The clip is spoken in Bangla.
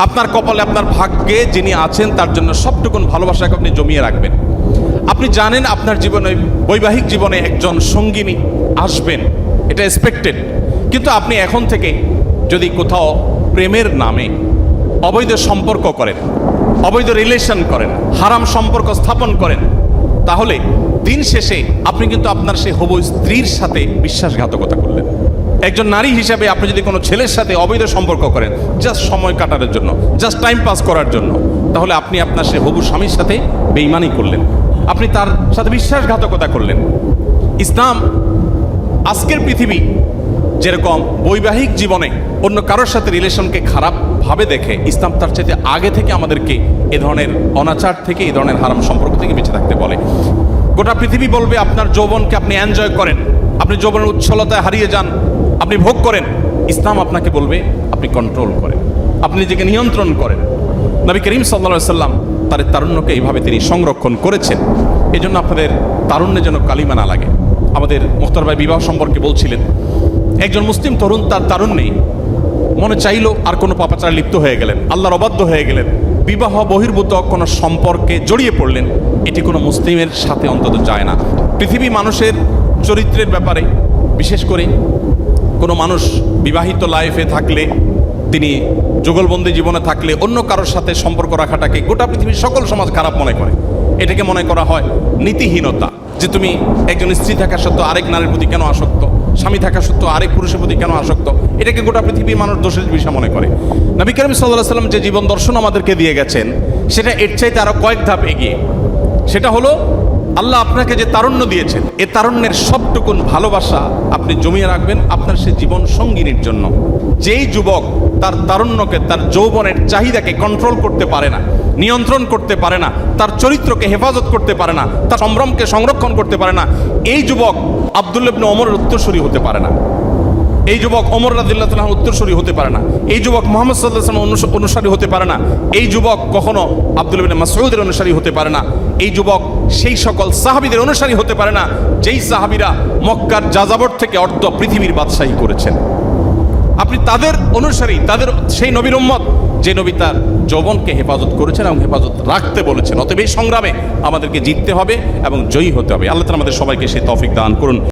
আপনার কপালে, আপনার ভাগ্যে যিনি আছেন তার জন্য সবটুকুন ভালোবাসাকে আপনি জমিয়ে রাখবেন। আপনি জানেন আপনার জীবনে, বৈবাহিক জীবনে একজন সঙ্গিনী আসবেন, এটা এক্সপেক্টেড। কিন্তু আপনি এখন থেকে যদি কোথাও প্রেমের নামে অবৈধ সম্পর্ক করেন, অবৈধ রিলেশন করেন, হারাম সম্পর্ক স্থাপন করেন, তাহলে দিন শেষে আপনি কিন্তু আপনার সেই হবু স্ত্রীর সাথে বিশ্বাসঘাতকতা করলেন। একজন নারী হিসাবে আপনি যদি কোনো ছেলের সাথে অবৈধ সম্পর্ক করেন জাস্ট সময় কাটানোর জন্য, জাস্ট টাইম পাস করার জন্য, তাহলে আপনি আপনার সেই হবু স্বামীর সাথে বেঈমানি করলেন, আপনি তার সাথে বিশ্বাসঘাতকতা করলেন। ইসলাম আজকের পৃথিবী যেরকম বৈবাহিক জীবনে অন্য কারোর সাথে রিলেশনকে খারাপভাবে দেখে, ইসলাম তার চাইতে আগে থেকে আমাদেরকে এ ধরনের অনাচার থেকে, এই ধরনের হারাম সম্পর্ক থেকে বেঁচে থাকতে বলে। গোটা পৃথিবী বলবে আপনার যৌবনকে আপনি এনজয় করেন, আপনি যৌবনের উচ্ছলতায় হারিয়ে যান, আপনি ভোগ করেন। ইসলাম আপনাকে বলবে আপনি কন্ট্রোল করেন, আপনি নিজেকে নিয়ন্ত্রণ করেন। নবী করিম সাল্লাল্লাহু আলাইহি ওয়াসাল্লাম তার তারুণ্যকে এইভাবে তিনি সংরক্ষণ করেছেন। এই জন্য আপনাদের তারুণ্যে যেন কালিমা না লাগে। আমাদের মুখতার ভাই বিবাহ সম্পর্কে বলছিলেন, একজন মুসলিম তরুণ তার তারুণ্যে মনে চাইলো আর কোনো পাপাচারে লিপ্ত হয়ে গেলেন, আল্লাহর অবাধ্য হয়ে গেলেন, বিবাহ বহির্ভূত কোনো সম্পর্কে জড়িয়ে পড়লেন। এটি কোনো মুসলিমের সাথে অন্তত যায় না। পৃথিবী মানুষের চরিত্রের ব্যাপারে, বিশেষ করে কোনো মানুষ বিবাহিত লাইফে থাকলে, তিনি যুগলবন্দি জীবনে থাকলে অন্য কারোর সাথে সম্পর্ক রাখাটাকে গোটা পৃথিবীর সকল সমাজ খারাপ মনে করে। এটাকে মনে করা হয় নীতিহীনতা, যে তুমি একজন স্ত্রী থাকা সত্ত্বেও আরেক নারীর প্রতি কেন আসক্ত, স্বামী থাকা সত্ত্বেও আরেক পুরুষের প্রতি কেন আসক্ত, এটাকে গোটা পৃথিবীর মানুষ দোষের বিষয় মনে করে। নবী করিম সাল্লাল্লাহু আলাইহি ওয়াসাল্লাম যে জীবন দর্শন আমাদেরকে দিয়ে গেছেন সেটা এর চাইতে আরো কয়েক ধাপ এগিয়ে। সেটা হলো আল্লাহ আপনাকে যে তারুণ্য দিয়েছেন, এ তারুণ্যের সবটুকুন ভালোবাসা আপনি জমিয়ে রাখবেন আপনার সে জীবন সঙ্গিনীর জন্য। যেই যুবক তার তারুণ্যকে, তার যৌবনের চাহিদাকে কন্ট্রোল করতে পারে না, নিয়ন্ত্রণ করতে পারে না, তার চরিত্রকে হেফাজত করতে পারে না, তার সম্ভ্রমকে সংরক্ষণ করতে পারে না, এই যুবক আব্দুল্লাহ ইবনে ওমরের উত্তরসূরি হতে পারে না, এই যুবক ওমর রাদিয়াল্লাহু তাআলার উত্তরসূরি হতে পারে না, এই যুবক মুহাম্মদ সাল্লাল্লাহু আলাইহি ওয়াসাল্লামের অনুসারী হতে পারে না, এই যুবক কখনো আব্দুল্লাহ ইবনে মাসউদের অনুসারী হতে পারে না, এই যুবক সেই সকল সাহাবীদের অনুসারী হতে পারে না যেই সাহাবীরা মক্কার যাযাবর থেকে অর্ধ পৃথিবীর বাদশাহী করেছেন। আপনি তাদের অনুসারী, তাদের সেই নবীর উম্মত যে নবী তার যৌবনকে হেফাজত করেছেন এবং হেফাজত রাখতে বলেছেন। অতএব এই সংগ্রামে আমাদেরকে জিততে হবে এবং জয়ী হতে হবে। আল্লাহ তাআলা আমাদের সবাইকে সেই তৌফিক দান করুন।